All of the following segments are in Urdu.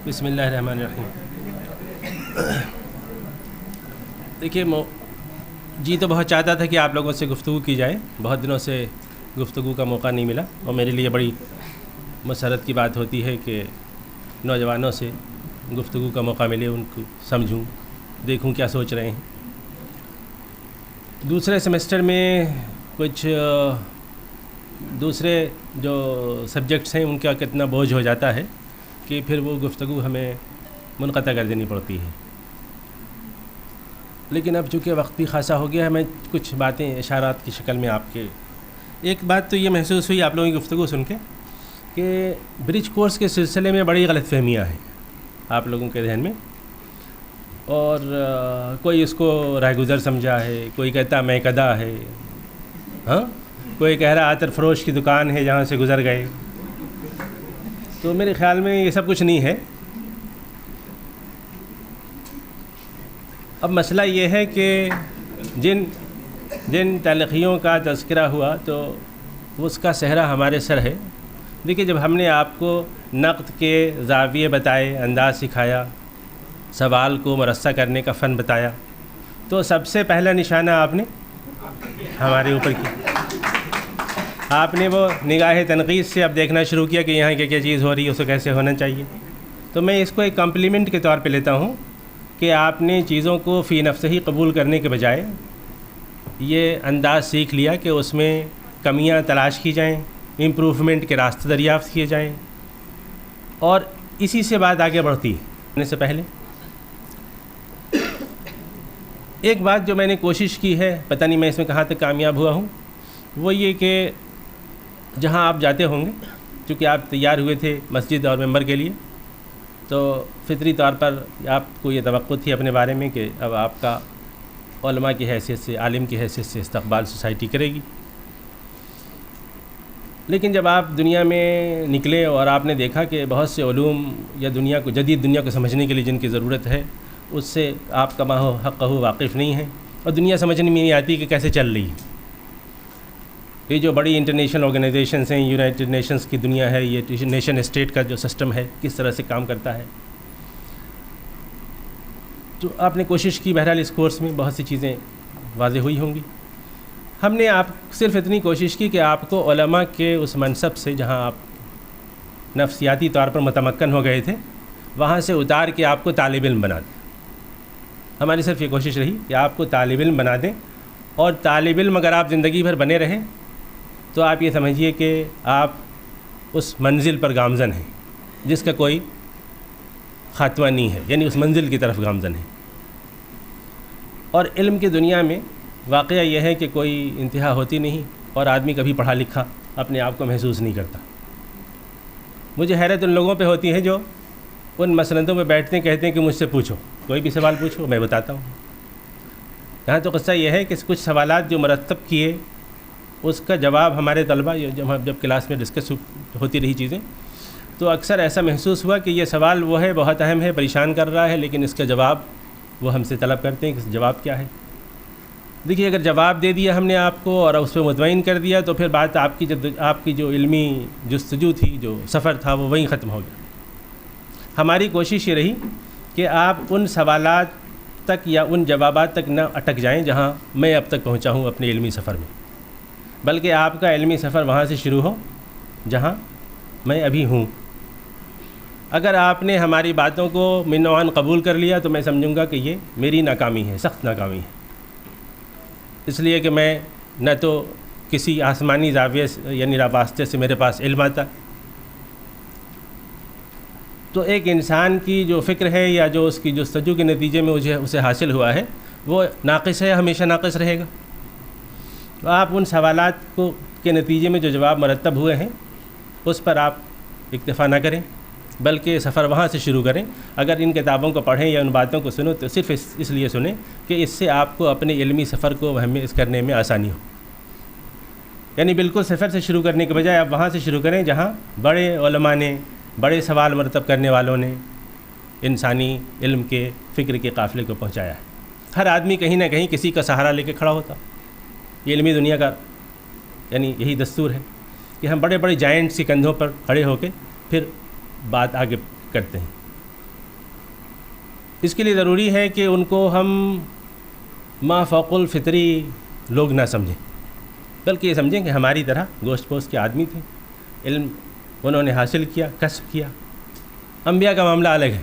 بسم اللہ الرحمن الرحیم۔ دیکھیے جی تو بہت چاہتا تھا کہ آپ لوگوں سے گفتگو کی جائے، بہت دنوں سے گفتگو کا موقع نہیں ملا، اور میرے لیے بڑی مسرت کی بات ہوتی ہے کہ نوجوانوں سے گفتگو کا موقع ملے، ان کو سمجھوں، دیکھوں کیا سوچ رہے ہیں۔ دوسرے سیمسٹر میں کچھ دوسرے جو سبجیکٹس ہیں ان کا کتنا بوجھ ہو جاتا ہے کہ پھر وہ گفتگو ہمیں منقطع کر دینی پڑتی ہے، لیکن اب چونکہ وقت بھی خاصا ہو گیا ہے، میں کچھ باتیں اشارات کی شکل میں آپ کے ایک بات تو یہ محسوس ہوئی آپ لوگوں کی گفتگو سن کے کہ برج کورس کے سلسلے میں بڑی غلط فہمیاں ہیں آپ لوگوں کے ذہن میں، اور کوئی اس کو رائے گزر سمجھا ہے، کوئی کہتا میں کدا ہے، ہاں کوئی کہہ رہا عطر فروش کی دکان ہے جہاں سے گزر گئے۔ تو میرے خیال میں یہ سب کچھ نہیں ہے۔ اب مسئلہ یہ ہے کہ جن تلخیوں کا تذکرہ ہوا تو اس کا صحرا ہمارے سر ہے۔ دیکھیے جب ہم نے آپ کو نقد کے زاویے بتائے، انداز سکھایا، سوال کو مرصع کرنے کا فن بتایا، تو سب سے پہلا نشانہ آپ نے ہمارے اوپر کیا۔ آپ نے وہ نگاہ تنقید سے اب دیکھنا شروع کیا کہ یہاں کیا چیز ہو رہی ہے، اسے کیسے ہونا چاہیے۔ تو میں اس کو ایک کمپلیمنٹ کے طور پہ لیتا ہوں کہ آپ نے چیزوں کو فی نفسہ ہی قبول کرنے کے بجائے یہ انداز سیکھ لیا کہ اس میں کمیاں تلاش کی جائیں، امپروومنٹ کے راستے دریافت کیے جائیں، اور اسی سے بات آگے بڑھتی ہے۔ ہونے سے پہلے ایک بات جو میں نے کوشش کی ہے، پتہ نہیں میں اس میں کہاں تک کامیاب ہوا ہوں، وہ یہ کہ جہاں آپ جاتے ہوں گے، چونکہ آپ تیار ہوئے تھے مسجد اور ممبر کے لیے، تو فطری طور پر آپ کو یہ توقع تھی اپنے بارے میں کہ اب آپ کا علماء کی حیثیت سے، عالم کی حیثیت سے استقبال سوسائٹی کرے گی۔ لیکن جب آپ دنیا میں نکلے اور آپ نے دیکھا کہ بہت سے علوم یا دنیا کو، جدید دنیا کو سمجھنے کے لیے جن کی ضرورت ہے، اس سے آپ کا ما ہو حق ہو واقف نہیں ہیں، اور دنیا سمجھنے میں نہیں آتی کہ کیسے چل رہی ہے۔ یہ جو بڑی انٹرنیشنل آرگنائزیشنز ہیں، یونائٹڈ نیشنز کی دنیا ہے، یہ نیشن اسٹیٹ کا جو سسٹم ہے کس طرح سے کام کرتا ہے۔ تو آپ نے کوشش کی، بہرحال اس کورس میں بہت سی چیزیں واضح ہوئی ہوں گی۔ ہم نے آپ صرف اتنی کوشش کی کہ آپ کو علماء کے اس منصب سے جہاں آپ نفسیاتی طور پر متمکن ہو گئے تھے، وہاں سے اتار کے آپ کو طالب علم بنا دیں۔ ہماری صرف یہ کوشش رہی کہ آپ کو طالب علم بنا دیں، اور طالب علم اگر آپ زندگی بھر بنے رہیں تو آپ یہ سمجھیے کہ آپ اس منزل پر گامزن ہیں جس کا کوئی خاتمہ نہیں ہے، یعنی اس منزل کی طرف گامزن ہے۔ اور علم کی دنیا میں واقعہ یہ ہے کہ کوئی انتہا ہوتی نہیں، اور آدمی کبھی پڑھا لکھا اپنے آپ کو محسوس نہیں کرتا۔ مجھے حیرت ان لوگوں پہ ہوتی ہے جو ان مسندوں پہ بیٹھتے ہیں، کہتے ہیں کہ مجھ سے پوچھو، کوئی بھی سوال پوچھو میں بتاتا ہوں۔ یہاں تو قصہ یہ ہے کہ کچھ سوالات جو مرتب کیے، اس کا جواب ہمارے طلبہ جب کلاس میں ڈسکس ہوتی رہی چیزیں، تو اکثر ایسا محسوس ہوا کہ یہ سوال وہ ہے، بہت اہم ہے، پریشان کر رہا ہے، لیکن اس کا جواب وہ ہم سے طلب کرتے ہیں کہ جواب کیا ہے۔ دیکھیے اگر جواب دے دیا ہم نے آپ کو اور اس پہ مطمئن کر دیا، تو پھر بات آپ کی جو علمی جستجو تھی، جو سفر تھا، وہ وہیں ختم ہو گیا۔ ہماری کوشش یہ رہی کہ آپ ان سوالات تک یا ان جوابات تک نہ اٹک جائیں جہاں میں اب تک پہنچا ہوں اپنے علمی سفر میں، بلکہ آپ کا علمی سفر وہاں سے شروع ہو جہاں میں ابھی ہوں۔ اگر آپ نے ہماری باتوں کو من وعن قبول کر لیا تو میں سمجھوں گا کہ یہ میری ناکامی ہے، سخت ناکامی ہے، اس لیے کہ میں نہ تو کسی آسمانی زاویے سے یعنی واسطے سے میرے پاس علم آتا، تو ایک انسان کی جو فکر ہے یا جو اس کی جستجو کے نتیجے میں اسے حاصل ہوا ہے، وہ ناقص ہے، ہمیشہ ناقص رہے گا۔ تو آپ ان سوالات کے نتیجے میں جو جواب مرتب ہوئے ہیں اس پر آپ اکتفا نہ کریں، بلکہ سفر وہاں سے شروع کریں۔ اگر ان کتابوں کو پڑھیں یا ان باتوں کو سنو تو صرف اس لیے سنیں کہ اس سے آپ کو اپنے علمی سفر کو اس کرنے میں آسانی ہو۔ یعنی بالکل سفر سے شروع کرنے کے بجائے آپ وہاں سے شروع کریں جہاں بڑے علماء نے، بڑے سوال مرتب کرنے والوں نے انسانی علم کے فکر کے قافلے کو پہنچایا ہے۔ ہر آدمی کہیں نہ کہیں کسی کا سہارا لے کے کھڑا ہوتا۔ یہ علمی دنیا کا یعنی یہی دستور ہے کہ ہم بڑے بڑے جائنٹس کے کندھوں پر کھڑے ہو کے پھر بات آگے کرتے ہیں۔ اس کے لیے ضروری ہے کہ ان کو ہم ما فوق الفطری لوگ نہ سمجھیں، بلکہ یہ سمجھیں کہ ہماری طرح گوشت پوشت کے آدمی تھے، علم انہوں نے حاصل کیا، کسب کیا۔ انبیاء کا معاملہ الگ ہے،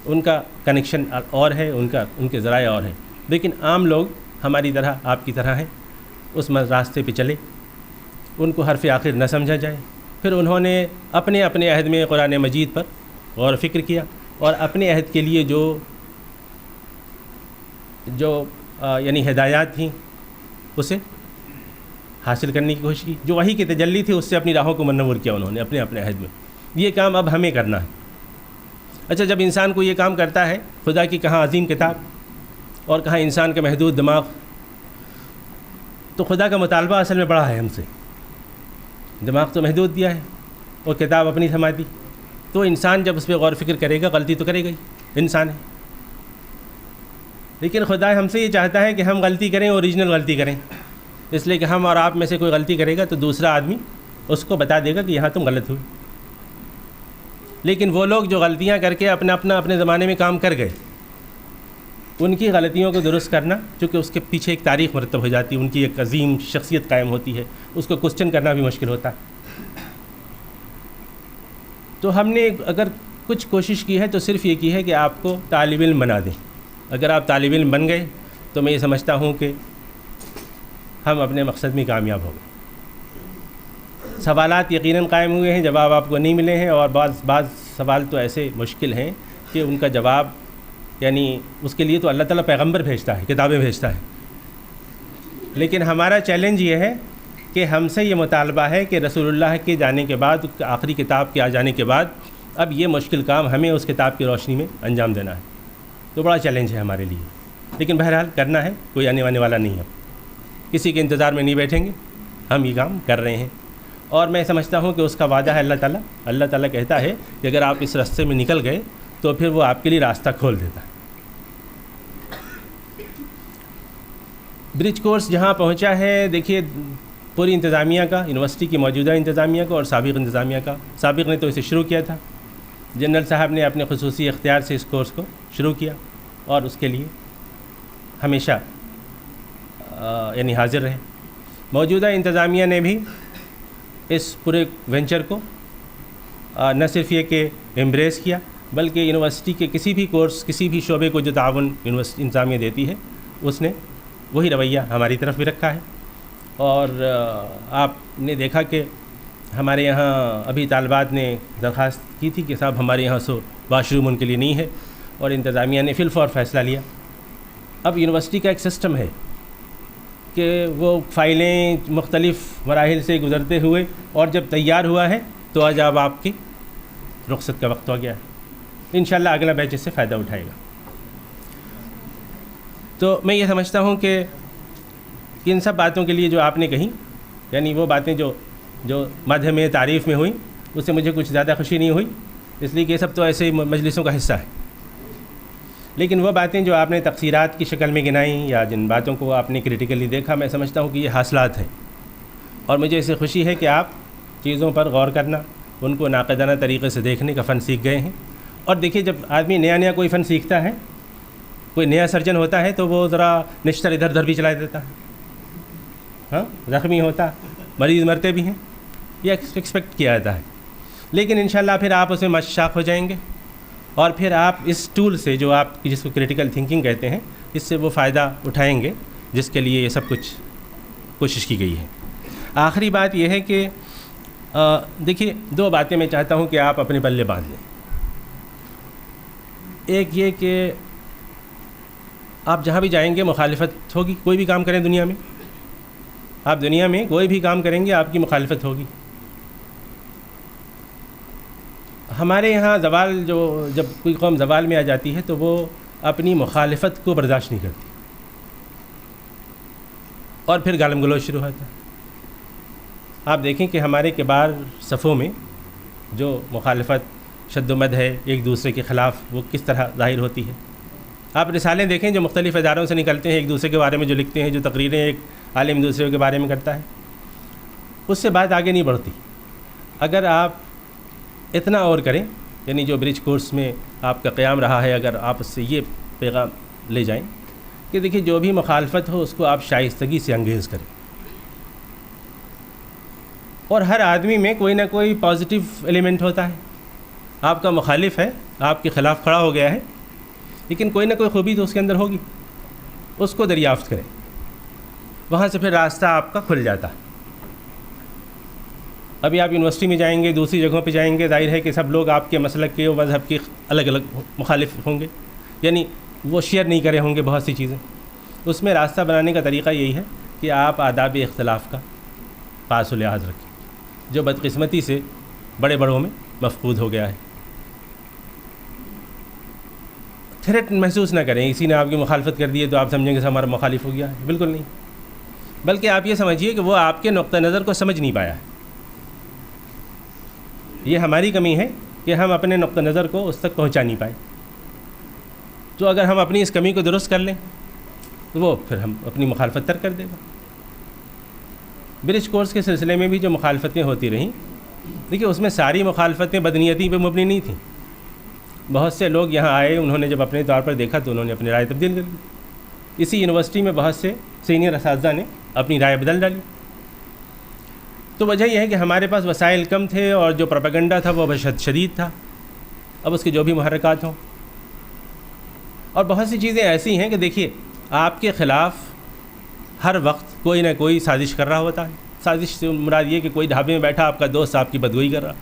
ان کا کنیکشن اور ہے، ان کے ذرائع اور ہیں، لیکن عام لوگ ہماری طرح آپ کی طرح ہیں، اس راستے پہ چلے، ان کو حرف آخر نہ سمجھا جائے۔ پھر انہوں نے اپنے عہد میں قرآن مجید پر غور و فکر کیا، اور اپنے عہد کے لیے جو یعنی ہدایات تھیں اسے حاصل کرنے کی کوشش کی، جو وحی کی تجلی تھی اس سے اپنی راہوں کو منور کیا انہوں نے اپنے عہد میں۔ یہ کام اب ہمیں کرنا ہے۔ اچھا، جب انسان کو یہ کام کرتا ہے، خدا کی کہاں عظیم کتاب اور کہاں انسان کا محدود دماغ، تو خدا کا مطالبہ اصل میں بڑا ہے ہم سے۔ دماغ تو محدود دیا ہے اور کتاب اپنی تھما دی، تو انسان جب اس پہ غور و فکر کرے گا غلطی تو کرے گا ہی، انسان ہے۔ لیکن خدا ہم سے یہ چاہتا ہے کہ ہم غلطی کریں، اوریجنل غلطی کریں، اس لیے کہ ہم اور آپ میں سے کوئی غلطی کرے گا تو دوسرا آدمی اس کو بتا دے گا کہ یہاں تم غلط ہوئی۔ لیکن وہ لوگ جو غلطیاں کر کے اپنے زمانے میں کام کر گئے، ان کی غلطیوں کو درست کرنا، چونکہ اس کے پیچھے ایک تاریخ مرتب ہو جاتی ہے، ان کی ایک عظیم شخصیت قائم ہوتی ہے، اس کو کوسچن کرنا بھی مشکل ہوتا ہے۔ تو ہم نے اگر کچھ کوشش کی ہے تو صرف یہ کی ہے کہ آپ کو طالب علم بنا دیں۔ اگر آپ طالب علم بن گئے تو میں یہ سمجھتا ہوں کہ ہم اپنے مقصد میں کامیاب ہو گئے۔ سوالات یقیناً قائم ہوئے ہیں، جواب آپ کو نہیں ملے ہیں، اور بعض سوال تو ایسے مشکل ہیں کہ ان کا جواب، یعنی اس کے لیے تو اللہ تعالیٰ پیغمبر بھیجتا ہے، کتابیں بھیجتا ہے۔ لیکن ہمارا چیلنج یہ ہے کہ ہم سے یہ مطالبہ ہے کہ رسول اللہ کے جانے کے بعد، آخری کتاب کے آ جانے کے بعد، اب یہ مشکل کام ہمیں اس کتاب کی روشنی میں انجام دینا ہے۔ تو بڑا چیلنج ہے ہمارے لیے، لیکن بہرحال کرنا ہے، کوئی آنے والا نہیں ہے، کسی کے انتظار میں نہیں بیٹھیں گے، ہم یہ کام کر رہے ہیں۔ اور میں سمجھتا ہوں کہ اس کا وعدہ ہے اللہ تعالیٰ کہتا ہے کہ اگر آپ اس راستے میں نکل گئے تو پھر وہ آپ کے لیے راستہ کھول دیتا ہے۔ برج کورس جہاں پہنچا ہے، دیکھیے پوری انتظامیہ کا، یونیورسٹی کی موجودہ انتظامیہ کا اور سابق انتظامیہ کا، سابق نے تو اسے شروع کیا تھا، جنرل صاحب نے اپنے خصوصی اختیار سے اس کورس کو شروع کیا، اور اس کے لیے ہمیشہ یعنی حاضر رہے۔ موجودہ انتظامیہ نے بھی اس پورے وینچر کو نہ صرف یہ کہ ایمبریس کیا، بلکہ یونیورسٹی کے کسی بھی کورس، کسی بھی شعبے کو جو تعاون یونیورسٹی انتظامیہ دیتی ہے، اس نے وہی رویہ ہماری طرف بھی رکھا ہے۔ اور آپ نے دیکھا کہ ہمارے یہاں ابھی طالبات نے درخواست کی تھی کہ صاحب ہمارے یہاں واش روم ان کے لیے نہیں ہے، اور انتظامیہ نے فی الفور فیصلہ لیا۔ اب یونیورسٹی کا ایک سسٹم ہے کہ وہ فائلیں مختلف مراحل سے گزرتے ہوئے، اور جب تیار ہوا ہے تو آج اب آپ کی رخصت کا وقت ہو گیا ہے، انشاءاللہ اگلا بیچ اس سے فائدہ اٹھائے گا۔ تو میں یہ سمجھتا ہوں کہ ان سب باتوں کے لیے جو آپ نے کہیں، یعنی وہ باتیں جو مدح میں، تعریف میں ہوئیں، اس سے مجھے کچھ زیادہ خوشی نہیں ہوئی، اس لیے کہ یہ سب تو ایسے مجلسوں کا حصہ ہے۔ لیکن وہ باتیں جو آپ نے تقصیرات کی شکل میں گنائیں، یا جن باتوں کو آپ نے کریٹیکلی دیکھا، میں سمجھتا ہوں کہ یہ حاصلات ہیں، اور مجھے اس سے خوشی ہے کہ آپ چیزوں پر غور کرنا، ان کو ناقدانہ طریقے سے دیکھنے کا فن سیکھ گئے ہیں۔ اور دیکھیے، جب آدمی نیا کوئی فن سیکھتا ہے، کوئی نیا سرجن ہوتا ہے، تو وہ ذرا نشتر ادھر ادھر بھی چلا دیتا ہے، ہاں، زخمی ہوتا، مریض مرتے بھی ہیں، یہ ایکسپیکٹ کیا جاتا ہے۔ لیکن انشاءاللہ پھر آپ اس میں مشاق ہو جائیں گے، اور پھر آپ اس ٹول سے، جو آپ جس کو کریٹیکل تھنکنگ کہتے ہیں، اس سے وہ فائدہ اٹھائیں گے جس کے لیے یہ سب کچھ کوشش کی گئی ہے۔ آخری بات یہ ہے کہ دیکھیے، دو باتیں میں چاہتا ہوں کہ آپ اپنے پلے باندھ لیں۔ ایک یہ کہ آپ جہاں بھی جائیں گے مخالفت ہوگی، کوئی بھی کام کریں دنیا میں، آپ دنیا میں کوئی بھی کام کریں گے آپ کی مخالفت ہوگی۔ ہمارے یہاں جب کوئی قوم زوال میں آ جاتی ہے تو وہ اپنی مخالفت کو برداشت نہیں کرتی، اور پھر گالم گلوچ شروع ہوتا ہے۔ آپ دیکھیں کہ ہمارے کبار صفوں میں جو مخالفت، شد و مد ہے ایک دوسرے کے خلاف، وہ کس طرح ظاہر ہوتی ہے۔ آپ رسالیں دیکھیں جو مختلف اداروں سے نکلتے ہیں، ایک دوسرے کے بارے میں جو لکھتے ہیں، جو تقریریں ایک عالم دوسرے کے بارے میں کرتا ہے، اس سے بات آگے نہیں بڑھتی۔ اگر آپ اتنا اور کریں یعنی جو برج کورس میں آپ کا قیام رہا ہے، اگر آپ اس سے یہ پیغام لے جائیں کہ دیکھیے جو بھی مخالفت ہو اس کو آپ شائستگی سے انگیز کریں، اور ہر آدمی میں کوئی نہ کوئی پازیٹیو ایلیمنٹ ہوتا ہے. آپ کا مخالف ہے، آپ کے خلاف کھڑا ہو گیا ہے، لیکن کوئی نہ کوئی خوبی تو اس کے اندر ہوگی، اس کو دریافت کریں، وہاں سے پھر راستہ آپ کا کھل جاتا. ابھی آپ یونیورسٹی میں جائیں گے، دوسری جگہوں پہ جائیں گے، ظاہر ہے کہ سب لوگ آپ کے مسلک کے و مذہب کے الگ الگ مخالف ہوں گے، یعنی وہ شیئر نہیں کرے ہوں گے بہت سی چیزیں. اس میں راستہ بنانے کا طریقہ یہی ہے کہ آپ آداب اختلاف کا پاس و لحاظ رکھیں، جو بدقسمتی سے بڑے بڑوں میں مفقود ہو گیا ہے. تھریٹ محسوس نہ کریں، کسی نے آپ کی مخالفت کر دی ہے تو آپ سمجھیں گے کہ ہمارا مخالف ہو گیا ہے، بالکل نہیں. بلکہ آپ یہ سمجھیے کہ وہ آپ کے نقطہ نظر کو سمجھ نہیں پایا ہے. یہ ہماری کمی ہے کہ ہم اپنے نقطہ نظر کو اس تک پہنچا نہیں پائے. تو اگر ہم اپنی اس کمی کو درست کر لیں تو وہ پھر ہم اپنی مخالفت ترک کر دے گا. برج کورس کے سلسلے میں بھی جو مخالفتیں ہوتی رہیں، دیکھیے اس میں ساری مخالفتیں بدنیتی پہ مبنی نہیں تھیں. بہت سے لوگ یہاں آئے، انہوں نے جب اپنے طور پر دیکھا تو انہوں نے اپنی رائے تبدیل کر دی. اسی یونیورسٹی میں بہت سے سینئر اساتذہ نے اپنی رائے بدل ڈالی. تو وجہ یہ ہے کہ ہمارے پاس وسائل کم تھے اور جو پروپیگنڈا تھا وہ شدید تھا. اب اس کے جو بھی محرکات ہوں، اور بہت سی چیزیں ایسی ہیں کہ دیکھیے آپ کے خلاف ہر وقت کوئی نہ کوئی سازش کر رہا ہوتا ہے. سازش سے مراد یہ کہ کوئی ڈھابے میں بیٹھا آپ کا دوست آپ کی بدگوئی کر رہا،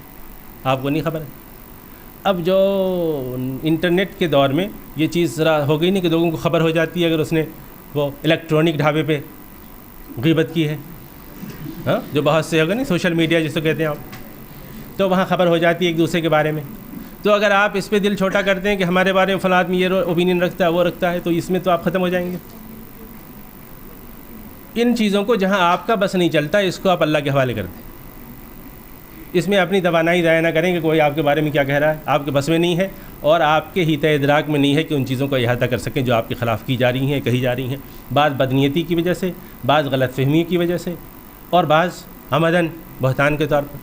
آپ کو نہیں خبر ہے. اب جو انٹرنیٹ کے دور میں یہ چیز ذرا ہو گئی نہیں کہ لوگوں کو خبر ہو جاتی ہے اگر اس نے وہ الیکٹرانک ڈھابے پہ غیبت کی ہے، ہاں جو بہت سے ہوگا نہیں، سوشل میڈیا جس کو کہتے ہیں آپ، تو وہاں خبر ہو جاتی ہے ایک دوسرے کے بارے میں. تو اگر آپ اس پہ دل چھوٹا کرتے ہیں کہ ہمارے بارے میں فلاں آدمی یہ اوپینین رکھتا ہے وہ رکھتا ہے، تو اس میں تو آپ ختم ہو جائیں گے. ان چیزوں کو جہاں آپ کا بس نہیں چلتا اس کو آپ اللہ کے حوالے کر دیں. اس میں اپنی توانائی ضائع نہ کریں کہ کوئی آپ کے بارے میں کیا کہہ رہا ہے، آپ کے بس میں نہیں ہے اور آپ کے حیطۂ ادراک میں نہیں ہے کہ ان چیزوں کو احاطہ کر سکیں جو آپ کے خلاف کی جا رہی ہیں، کہی جا رہی ہیں، بعض بدنیتی کی وجہ سے، بعض غلط فہمی کی وجہ سے، اور بعض عمدن بہتان کے طور پر.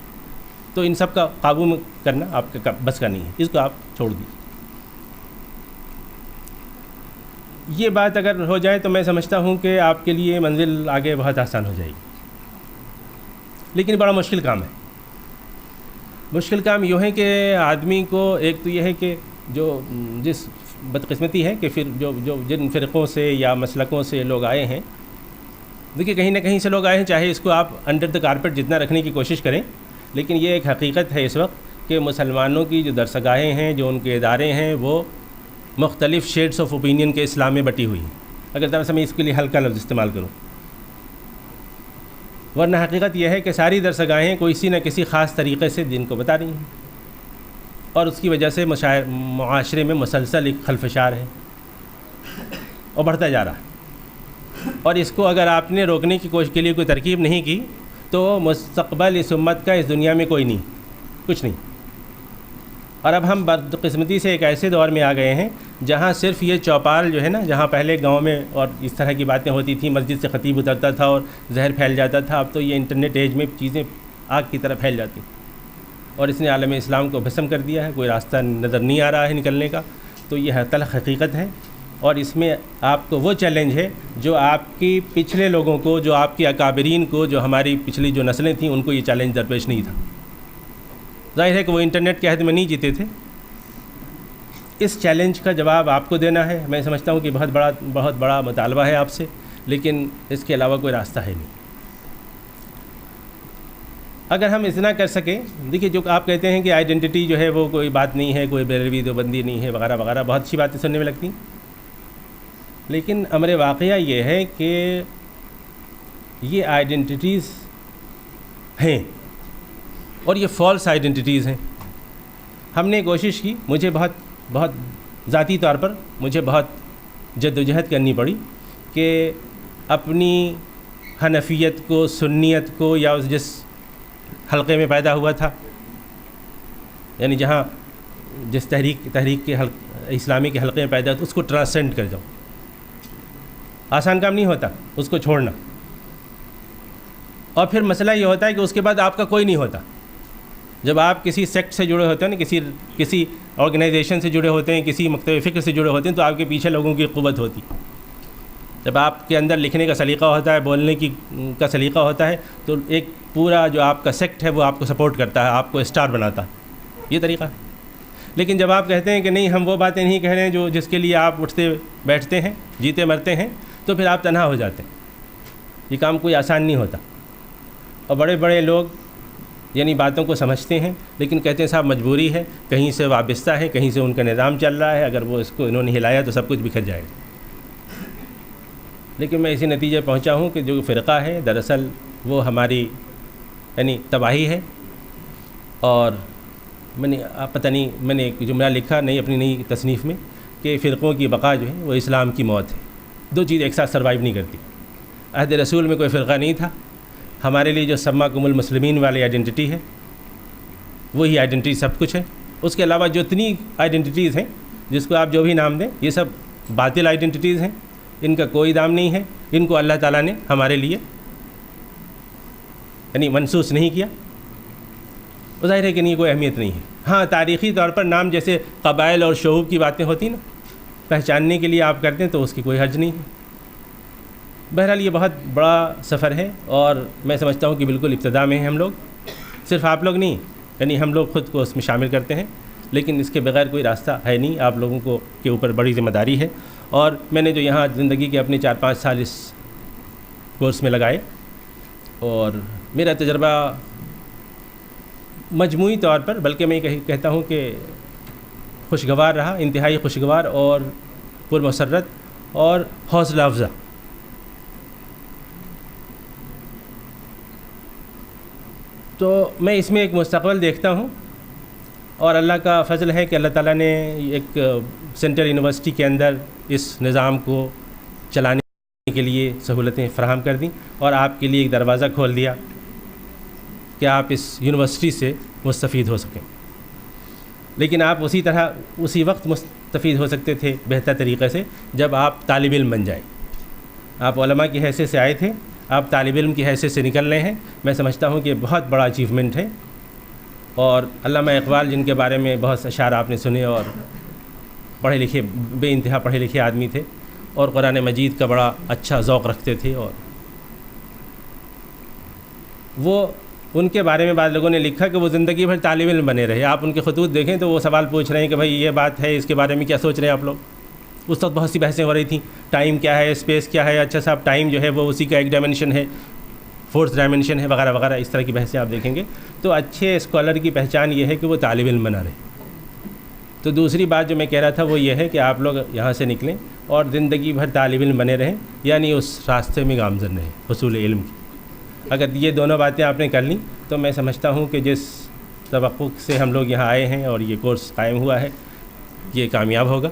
تو ان سب کا قابو میں کرنا آپ کا بس کا نہیں ہے، اس کو آپ چھوڑ دیجیے. یہ بات اگر ہو جائے تو میں سمجھتا ہوں کہ آپ کے لیے منزل آگے بہت آسان ہو جائے گی. لیکن بڑا مشکل کام ہے. مشکل کام یوں ہے کہ آدمی کو ایک تو یہ ہے کہ جس بدقسمتی ہے کہ پھر جن فرقوں سے یا مسلکوں سے لوگ آئے ہیں، دیکھیے کہیں نہ کہیں سے لوگ آئے ہیں، چاہے اس کو آپ انڈر دا کارپیٹ جتنا رکھنے کی کوشش کریں، لیکن یہ ایک حقیقت ہے اس وقت کہ مسلمانوں کی جو درسگاہیں ہیں، جو ان کے ادارے ہیں، وہ مختلف شیڈز آف اوپینین کے اسلام میں بٹی ہوئی ہیں. اگر دراصل میں اس کے لیے ہلکا لفظ استعمال کروں، ورنہ حقیقت یہ ہے کہ ساری درسگاہیں کسی نہ کسی خاص طریقے سے دین کو بتا رہی ہیں، اور اس کی وجہ سے معاشرے میں مسلسل ایک خلفشار ہے اور بڑھتا جا رہا ہے. اور اس کو اگر آپ نے روکنے کی کوشش کے لیے کوئی ترکیب نہیں کی تو مستقبل اس امت کا اس دنیا میں کوئی نہیں، کچھ نہیں. اور اب ہم بدقسمتی سے ایک ایسے دور میں آ گئے ہیں جہاں صرف یہ چوپال جو ہے نا، جہاں پہلے گاؤں میں اور اس طرح کی باتیں ہوتی تھیں، مسجد سے خطیب اترتا تھا اور زہر پھیل جاتا تھا، اب تو یہ انٹرنیٹ ایج میں چیزیں آگ کی طرح پھیل جاتی ہیں اور اس نے عالم اسلام کو بھسم کر دیا ہے. کوئی راستہ نظر نہیں آ رہا ہے نکلنے کا. تو یہ تلخ حقیقت ہے، اور اس میں آپ کو وہ چیلنج ہے جو آپ کی پچھلے لوگوں کو، جو آپ کے اکابرین کو، جو ہماری پچھلی جو نسلیں تھیں، ان کو یہ چیلنج درپیش نہیں تھا. ظاہر ہے کہ وہ انٹرنیٹ کے عہد میں نہیں جیتے تھے. اس چیلنج کا جواب آپ کو دینا ہے. میں سمجھتا ہوں کہ بہت بڑا مطالبہ ہے آپ سے، لیکن اس کے علاوہ کوئی راستہ ہے نہیں. اگر ہم اتنا کر سکیں، دیکھیے جو آپ کہتے ہیں کہ آئیڈینٹی جو ہے وہ کوئی بات نہیں ہے، کوئی بریلوی دیوبندی نہیں ہے وغیرہ وغیرہ، بہت اچھی باتیں سننے میں لگتی ہیں، لیکن امر واقعہ یہ ہے کہ یہ آئیڈینٹیز ہیں اور یہ فالس آئیڈینٹیز ہیں. ہم نے کوشش کی، مجھے بہت ذاتی طور پر مجھے بہت جدوجہد کرنی پڑی کہ اپنی حنفیت کو، سنیت کو، یا جس حلقے میں پیدا ہوا تھا، یعنی جہاں جس تحریک کے اسلامی کے حلقے میں پیدا ہوا، اس کو ٹرانسینڈ کر جاؤں. آسان کام نہیں ہوتا اس کو چھوڑنا. اور پھر مسئلہ یہ ہوتا ہے کہ اس کے بعد آپ کا کوئی نہیں ہوتا. جب آپ کسی سیکٹ سے جڑے ہوتے ہیں نا، کسی آرگنائزیشن سے جڑے ہوتے ہیں، کسی مکتب فکر سے جڑے ہوتے ہیں، تو آپ کے پیچھے لوگوں کی قوت ہوتی. جب آپ کے اندر لکھنے کا سلیقہ ہوتا ہے، بولنے کا سلیقہ ہوتا ہے، تو ایک پورا جو آپ کا سیکٹ ہے وہ آپ کو سپورٹ کرتا ہے، آپ کو اسٹار بناتا ہے. یہ طریقہ ہے. لیکن جب آپ کہتے ہیں کہ نہیں ہم وہ باتیں نہیں کہہ رہے ہیں جس کے لیے آپ اٹھتے بیٹھتے ہیں، جیتے مرتے ہیں، تو پھر آپ تنہا ہو جاتے ہیں. یہ کام کوئی آسان نہیں ہوتا. اور بڑے بڑے لوگ یعنی باتوں کو سمجھتے ہیں، لیکن کہتے ہیں صاحب مجبوری ہے، کہیں سے وابستہ ہے، کہیں سے ان کا نظام چل رہا ہے، اگر وہ اس کو انہوں نے ہلایا تو سب کچھ بکھر جائے گا. لیکن میں اسی نتیجے پہنچا ہوں کہ جو فرقہ ہے دراصل وہ ہماری یعنی تباہی ہے. اور میں نے پتہ نہیں، میں نے ایک جملہ لکھا اپنی نئی تصنیف میں کہ فرقوں کی بقا جو ہے وہ اسلام کی موت ہے. دو چیز ایک ساتھ سروائیو نہیں کرتی. عہد رسول میں کوئی فرقہ نہیں تھا. ہمارے لیے جو سماکم المسلمین والی آئیڈینٹی ہے وہی آئیڈینٹی سب کچھ ہے. اس کے علاوہ جو اتنی آئیڈینٹیز ہیں جس کو آپ جو بھی نام دیں، یہ سب باطل آئیڈینٹیز ہیں. ان کا کوئی دام نہیں ہے. ان کو اللہ تعالیٰ نے ہمارے لیے یعنی منسوس نہیں کیا. ظاہر ہے کہ نہیں، کوئی اہمیت نہیں ہے. ہاں تاریخی طور پر نام جیسے قبائل اور شعوب کی باتیں ہوتی نا، پہچاننے کے لیے آپ کرتے ہیں تو اس کی کوئی حرج نہیں ہے. بہرحال یہ بہت بڑا سفر ہے اور میں سمجھتا ہوں کہ بالکل ابتدا میں ہیں ہم لوگ. صرف آپ لوگ نہیں، یعنی ہم لوگ خود کو اس میں شامل کرتے ہیں، لیکن اس کے بغیر کوئی راستہ ہے نہیں. آپ لوگوں کو کے اوپر بڑی ذمہ داری ہے. اور میں نے جو یہاں زندگی کے اپنے 4-5 سال اس کورس میں لگائے، اور میرا تجربہ مجموعی طور پر بلکہ میں کہتا ہوں کہ خوشگوار رہا، انتہائی خوشگوار اور پرمسرت اور حوصلہ افزا. تو میں اس میں ایک مستقبل دیکھتا ہوں، اور اللہ کا فضل ہے کہ اللہ تعالیٰ نے ایک سینٹرل یونیورسٹی کے اندر اس نظام کو چلانے کے لیے سہولتیں فراہم کر دیں، اور آپ کے لیے ایک دروازہ کھول دیا کہ آپ اس یونیورسٹی سے مستفید ہو سکیں. لیکن آپ اسی وقت مستفید ہو سکتے تھے بہتر طریقے سے جب آپ طالب علم بن جائیں. آپ علماء کی حیثیت سے آئے تھے، آپ طالب علم کی حیثیت سے نکل رہے ہیں. میں سمجھتا ہوں کہ بہت بڑا اچیومنٹ ہے. اور علامہ اقبال جن کے بارے میں بہت سے اشعار آپ نے سنے، اور پڑھے لکھے بے انتہا پڑھے لکھے آدمی تھے، اور قرآن مجید کا بڑا اچھا ذوق رکھتے تھے. اور وہ ان کے بارے میں بعض لوگوں نے لکھا کہ وہ زندگی بھر طالب علم بنے رہے. آپ ان کے خطوط دیکھیں تو وہ سوال پوچھ رہے ہیں کہ بھائی یہ بات ہے، اس کے بارے میں کیا سوچ رہے ہیں آپ لوگ. اس وقت بہت سی بحثیں ہو رہی تھیں، ٹائم کیا ہے، اسپیس کیا ہے. اچھا صاحب ٹائم جو ہے وہ اسی کا ایک ڈائمنشن ہے، فورتھ ڈائمنشن ہے، وغیرہ وغیرہ. اس طرح کی بحثیں آپ دیکھیں گے. تو اچھے اسکالر کی پہچان یہ ہے کہ وہ طالب علم بنا رہے. تو دوسری بات جو میں کہہ رہا تھا وہ یہ ہے کہ آپ لوگ یہاں سے نکلیں اور زندگی بھر طالب علم بنے رہیں، یعنی اس راستے میں گامزن رہیں حصول علم کی. اگر یہ دونوں باتیں آپ نے کر لیں تو میں سمجھتا ہوں کہ جس توقع سے ہم لوگ یہاں آئے ہیں اور یہ کورس قائم ہوا ہے یہ کامیاب ہوگا.